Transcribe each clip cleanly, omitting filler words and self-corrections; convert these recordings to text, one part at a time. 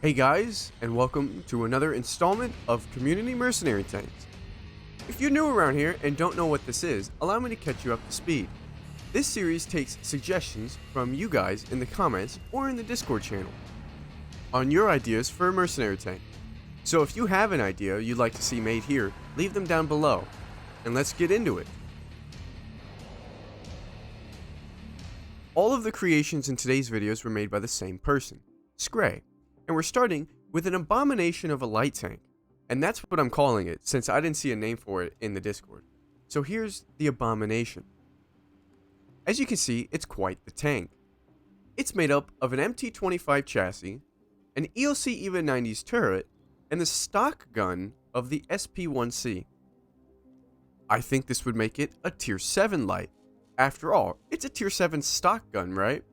Hey guys, and welcome to another installment of Community Mercenary Tanks. If you're new around here and don't know what this is, allow me to catch you up to speed. This series takes suggestions from you guys in the comments or in the Discord channel on your ideas for a mercenary tank. So if you have an idea you'd like to see made here, leave them down below, and let's get into it. All of the creations in today's videos were made by the same person, Scray. And we're starting with an abomination of a light tank, and that's what I'm calling it since I didn't see a name for it in the Discord. So here's the Abomination. As you can see, it's quite the tank. It's made up of an MT-25 chassis, an EOC EVA 90s turret, and the stock gun of the SP-1C. I think this would make it a tier 7 light. After all, it's a tier 7 stock gun, right?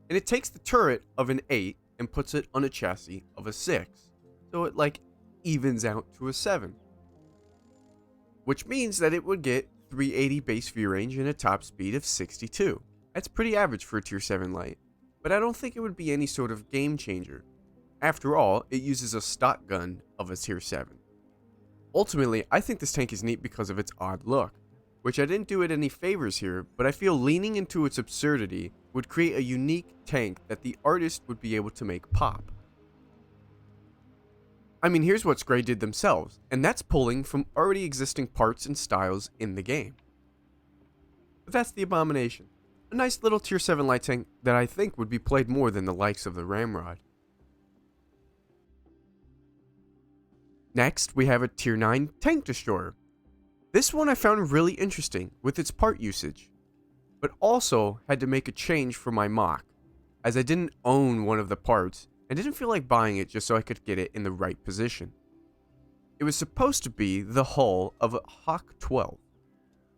And it takes the turret of an 8 and puts it on a chassis of a 6. So it evens out to a 7. Which means that it would get 380 base view range and a top speed of 62. That's pretty average for a tier 7 light, but I don't think it would be any sort of game changer. After all, it uses a stock gun of a tier 7. Ultimately, I think this tank is neat because of its odd look, which I didn't do it any favors here, but I feel leaning into its absurdity would create a unique tank that the artist would be able to make pop. I mean, here's what Scray did themselves, and that's pulling from already existing parts and styles in the game. But that's the Abomination. A nice little tier 7 light tank that I think would be played more than the likes of the Ramrod. Next, we have a tier 9 tank destroyer. This one I found really interesting with its part usage, but also had to make a change for my mock, as I didn't own one of the parts and didn't feel like buying it just so I could get it in the right position. It was supposed to be the hull of a Hawk 12,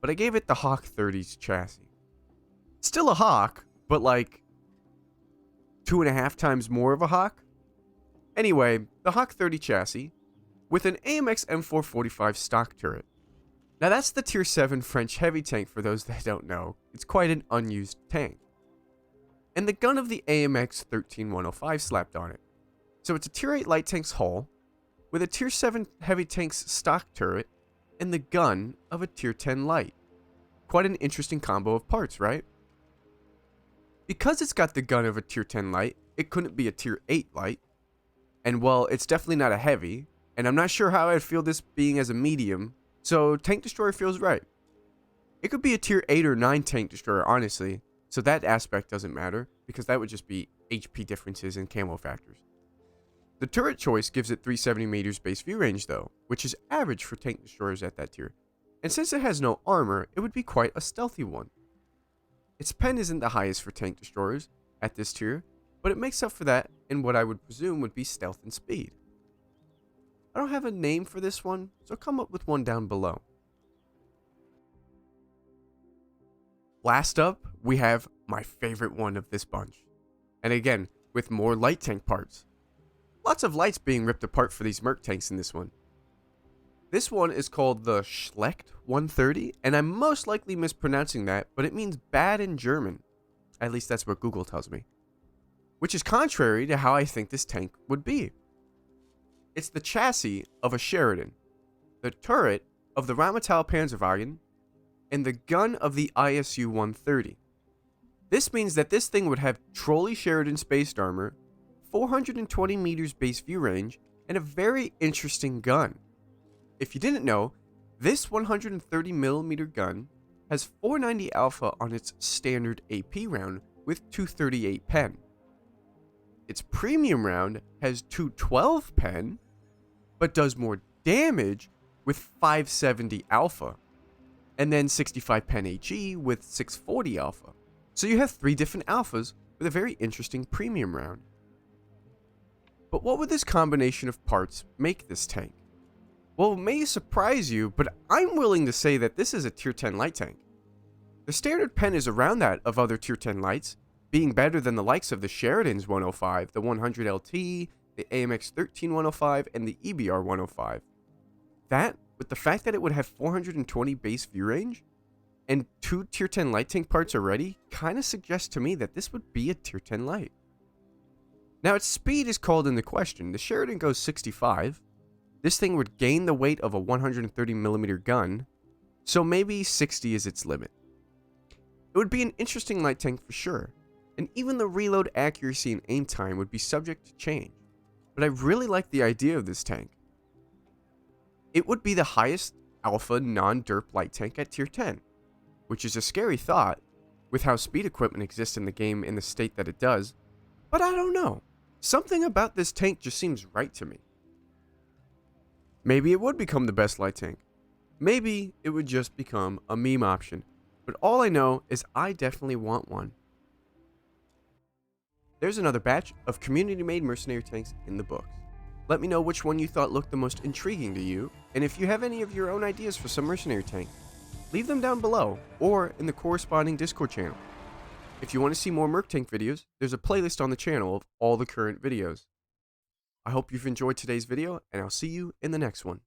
but I gave it the Hawk 30's chassis. Still a Hawk, but 2.5 times more of a Hawk? Anyway, the Hawk 30 chassis with an AMX M445 stock turret. Now that's the tier 7 French heavy tank for those that don't know. It's quite an unused tank. And the gun of the AMX 13105 slapped on it. So it's a tier 8 light tank's hull, with a tier 7 heavy tank's stock turret, and the gun of a tier 10 light. Quite an interesting combo of parts, right? Because it's got the gun of a tier 10 light, it couldn't be a tier 8 light. And well, it's definitely not a heavy, and I'm not sure how I'd feel this being as a medium, so Tank Destroyer feels right. It could be a tier 8 or 9 Tank Destroyer, honestly, so that aspect doesn't matter, because that would just be HP differences and camo factors. The turret choice gives it 370 meters base view range though, which is average for Tank Destroyers at that tier, and since it has no armor, it would be quite a stealthy one. Its pen isn't the highest for Tank Destroyers at this tier, but it makes up for that in what I would presume would be stealth and speed. I don't have a name for this one, so come up with one down below. Last up, we have my favorite one of this bunch. And again, with more light tank parts. Lots of lights being ripped apart for these Merc tanks in this one. This one is called the Schlecht 130, and I'm most likely mispronouncing that, but it means bad in German. At least that's what Google tells me. Which is contrary to how I think this tank would be. It's the chassis of a Sheridan, the turret of the Rheinmetall Panzerwagen, and the gun of the ISU 130. This means that this thing would have Trolley Sheridan spaced armor, 420 meters base view range, and a very interesting gun. If you didn't know, this 130mm gun has 490 alpha on its standard AP round with 238 pen. Its premium round has 212 pen, but does more damage with 570 alpha, and then 65 pen HE with 640 alpha. So you have 3 different alphas with a very interesting premium round. But what would this combination of parts make this tank? Well, it may surprise you, but I'm willing to say that this is a tier 10 light tank. The standard pen is around that of other tier 10 lights, being better than the likes of the Sheridan's 105, the 100 LT, the AMX 13105, and the EBR 105. That, with the fact that it would have 420 base view range, and 2 tier 10 light tank parts already, kinda suggests to me that this would be a tier 10 light. Now its speed is called into question. The Sheridan goes 65. This thing would gain the weight of a 130mm gun, so maybe 60 is its limit. It would be an interesting light tank for sure, and even the reload accuracy and aim time would be subject to change, but I really like the idea of this tank. It would be the highest alpha non-derp light tank at tier 10, which is a scary thought with how speed equipment exists in the game in the state that it does, but I don't know. Something about this tank just seems right to me. Maybe it would become the best light tank. Maybe it would just become a meme option, but all I know is I definitely want one. There's another batch of community-made mercenary tanks in the books. Let me know which one you thought looked the most intriguing to you, and if you have any of your own ideas for some mercenary tank, leave them down below or in the corresponding Discord channel. If you want to see more Merc Tank videos, there's a playlist on the channel of all the current videos. I hope you've enjoyed today's video, and I'll see you in the next one.